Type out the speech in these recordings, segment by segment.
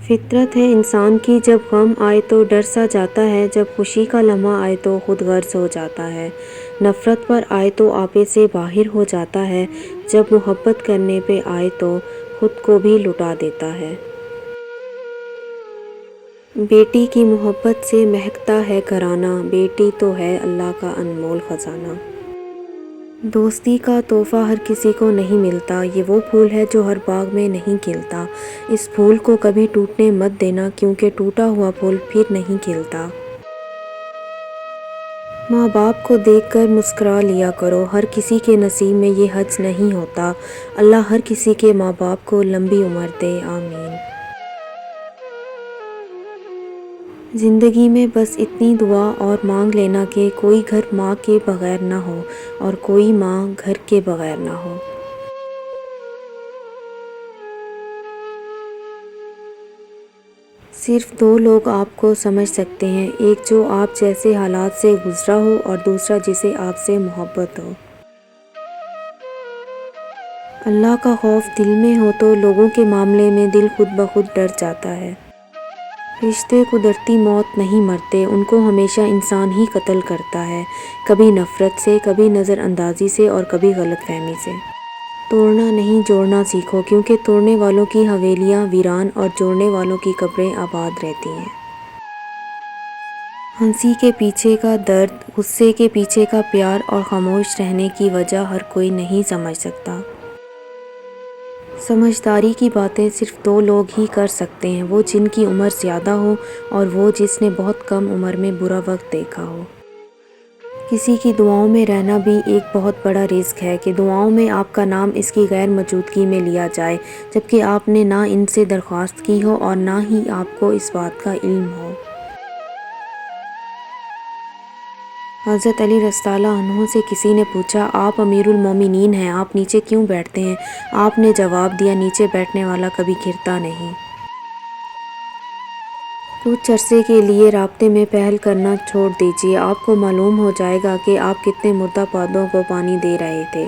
فطرت ہے انسان کی، جب غم آئے تو ڈر سا جاتا ہے، جب خوشی کا لمحہ آئے تو خود غرض ہو جاتا ہے، نفرت پر آئے تو آپے سے باہر ہو جاتا ہے، جب محبت کرنے پہ آئے تو خود کو بھی لٹا دیتا ہے۔ بیٹی کی محبت سے مہکتا ہے گھرانہ، بیٹی تو ہے اللہ کا انمول خزانہ۔ دوستی کا تحفہ ہر کسی کو نہیں ملتا، یہ وہ پھول ہے جو ہر باغ میں نہیں کھلتا، اس پھول کو کبھی ٹوٹنے مت دینا، کیونکہ ٹوٹا ہوا پھول پھر نہیں کھلتا۔ ماں باپ کو دیکھ کر مسکرا لیا کرو، ہر کسی کے نصیب میں یہ حج نہیں ہوتا، اللہ ہر کسی کے ماں باپ کو لمبی عمر دے، آمین۔ زندگی میں بس اتنی دعا اور مانگ لینا کہ کوئی گھر ماں کے بغیر نہ ہو اور کوئی ماں گھر کے بغیر نہ ہو۔ صرف دو لوگ آپ کو سمجھ سکتے ہیں، ایک جو آپ جیسے حالات سے گزرا ہو اور دوسرا جسے آپ سے محبت ہو۔ اللہ کا خوف دل میں ہو تو لوگوں کے معاملے میں دل خود بخود ڈر جاتا ہے۔ رشتے قدرتی موت نہیں مرتے، ان کو ہمیشہ انسان ہی قتل کرتا ہے، کبھی نفرت سے، کبھی نظر اندازی سے اور کبھی غلط فہمی سے۔ توڑنا نہیں جوڑنا سیکھو، کیونکہ توڑنے والوں کی حویلیاں ویران اور جوڑنے والوں کی قبریں آباد رہتی ہیں۔ ہنسی کے پیچھے کا درد، غصے کے پیچھے کا پیار اور خاموش رہنے کی وجہ ہر کوئی نہیں سمجھ سکتا۔ سمجھداری کی باتیں صرف دو لوگ ہی کر سکتے ہیں، وہ جن کی عمر زیادہ ہو اور وہ جس نے بہت کم عمر میں برا وقت دیکھا ہو۔ کسی کی دعاؤں میں رہنا بھی ایک بہت بڑا رزق ہے کہ دعاؤں میں آپ کا نام اس کی غیر موجودگی میں لیا جائے، جبکہ آپ نے نہ ان سے درخواست کی ہو اور نہ ہی آپ کو اس بات کا علم ہو۔ حضرت علی رضی اللہ عنہ سے کسی نے پوچھا، آپ امیر المومنین ہیں، آپ نیچے کیوں بیٹھتے ہیں؟ آپ نے جواب دیا، نیچے بیٹھنے والا کبھی گرتا نہیں۔ کچھ عرصے کے لیے رابطے میں پہل کرنا چھوڑ دیجیے، آپ کو معلوم ہو جائے گا کہ آپ کتنے مردہ پودوں کو پانی دے رہے تھے۔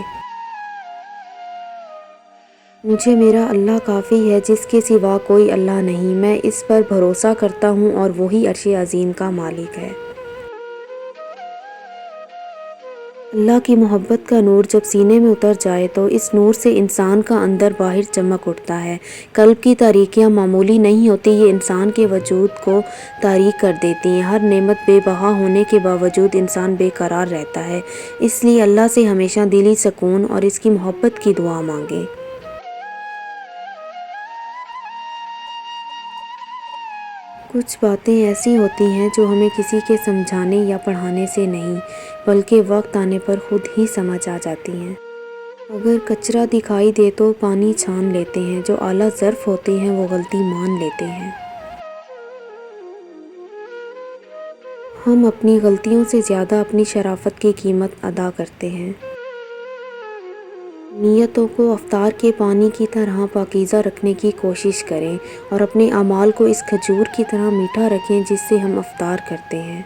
مجھے میرا اللہ کافی ہے، جس کے سوا کوئی اللہ نہیں، میں اس پر بھروسہ کرتا ہوں اور وہی عرش عظیم کا مالک ہے۔ اللہ کی محبت کا نور جب سینے میں اتر جائے تو اس نور سے انسان کا اندر باہر چمک اٹھتا ہے۔ قلب کی تاریکیاں معمولی نہیں ہوتی، یہ انسان کے وجود کو تاریک کر دیتی ہیں۔ ہر نعمت بے بہا ہونے کے باوجود انسان بے قرار رہتا ہے، اس لیے اللہ سے ہمیشہ دلی سکون اور اس کی محبت کی دعا مانگیں۔ کچھ باتیں ایسی ہوتی ہیں جو ہمیں کسی کے سمجھانے یا پڑھانے سے نہیں، بلکہ وقت آنے پر خود ہی سمجھ آ جاتی ہیں۔ اگر کچرا دکھائی دے تو پانی چھان لیتے ہیں، جو اعلیٰ ظرف ہوتے ہیں وہ غلطی مان لیتے ہیں۔ ہم اپنی غلطیوں سے زیادہ اپنی شرافت کی قیمت ادا کرتے ہیں۔ نیتوں کو افطار کے پانی کی طرح پاکیزہ رکھنے کی کوشش کریں اور اپنے اعمال کو اس کھجور کی طرح میٹھا رکھیں جس سے ہم افطار کرتے ہیں۔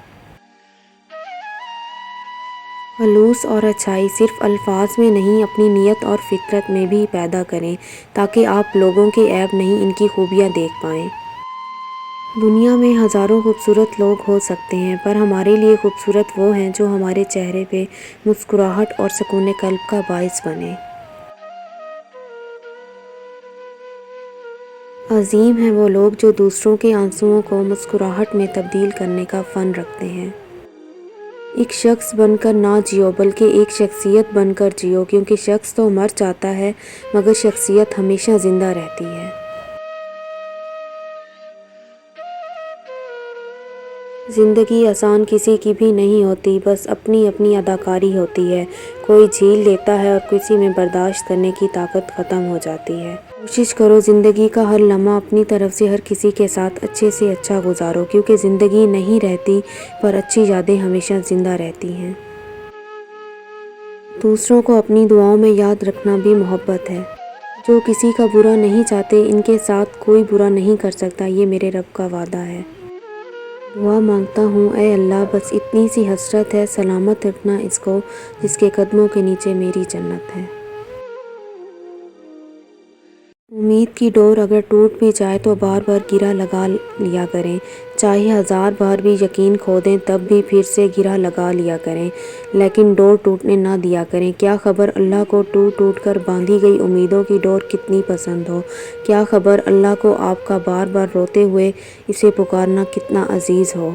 خلوص اور اچھائی صرف الفاظ میں نہیں، اپنی نیت اور فطرت میں بھی پیدا کریں تاکہ آپ لوگوں کے عیب نہیں، ان کی خوبیاں دیکھ پائیں۔ دنیا میں ہزاروں خوبصورت لوگ ہو سکتے ہیں، پر ہمارے لیے خوبصورت وہ ہیں جو ہمارے چہرے پہ مسکراہٹ اور سکون قلب کا باعث بنے۔ عظیم ہیں وہ لوگ جو دوسروں کے آنسوؤں کو مسکراہٹ میں تبدیل کرنے کا فن رکھتے ہیں۔ ایک شخص بن کر نہ جیو، بلکہ ایک شخصیت بن کر جیو، کیونکہ شخص تو مر جاتا ہے مگر شخصیت ہمیشہ زندہ رہتی ہے۔ زندگی آسان کسی کی بھی نہیں ہوتی، بس اپنی اپنی اداکاری ہوتی ہے، کوئی جھیل لیتا ہے اور کسی میں برداشت کرنے کی طاقت ختم ہو جاتی ہے۔ کوشش کرو زندگی کا ہر لمحہ اپنی طرف سے ہر کسی کے ساتھ اچھے سے اچھا گزارو، کیونکہ زندگی نہیں رہتی پر اچھی یادیں ہمیشہ زندہ رہتی ہیں۔ دوسروں کو اپنی دعاؤں میں یاد رکھنا بھی محبت ہے۔ جو کسی کا برا نہیں چاہتے، ان کے ساتھ کوئی برا نہیں کر سکتا، یہ میرے رب کا وعدہ ہے۔ دعا مانگتا ہوں اے اللہ، بس اتنی سی حسرت ہے، سلامت رکھنا اس کو جس کے قدموں کے نیچے میری جنت ہے۔ امید کی ڈور اگر ٹوٹ بھی جائے تو بار بار گرہ لگا لیا کریں، چاہے 1000 بار بھی یقین کھو دیں تب بھی پھر سے گرہ لگا لیا کریں، لیکن ڈور ٹوٹنے نہ دیا کریں۔ کیا خبر اللہ کو ٹوٹ ٹوٹ کر باندھی گئی امیدوں کی ڈور کتنی پسند ہو، کیا خبر اللہ کو آپ کا بار بار روتے ہوئے اسے پکارنا کتنا عزیز ہو۔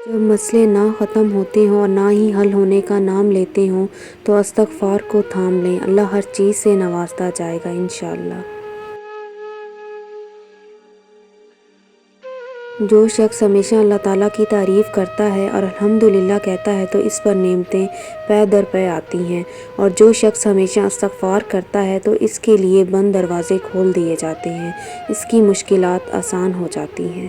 جب مسئلے نہ ختم ہوتے ہوں اور نہ ہی حل ہونے کا نام لیتے ہوں تو استغفار کو تھام لیں، اللہ ہر چیز سے نوازتا جائے گا انشاءاللہ۔ جو شخص ہمیشہ اللہ تعالیٰ کی تعریف کرتا ہے اور الحمدللہ کہتا ہے تو اس پر نعمتیں پے در پے آتی ہیں، اور جو شخص ہمیشہ استغفار کرتا ہے تو اس کے لیے بند دروازے کھول دیے جاتے ہیں، اس کی مشکلات آسان ہو جاتی ہیں۔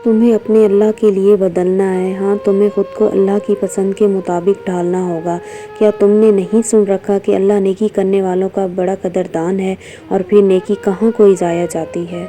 تمہیں اپنے اللہ کے لیے بدلنا ہے، ہاں تمہیں خود کو اللہ کی پسند کے مطابق ڈھالنا ہوگا۔ کیا تم نے نہیں سن رکھا کہ اللہ نیکی کرنے والوں کا بڑا قدردان ہے، اور پھر نیکی کہاں کوئی ضائع جاتی ہے۔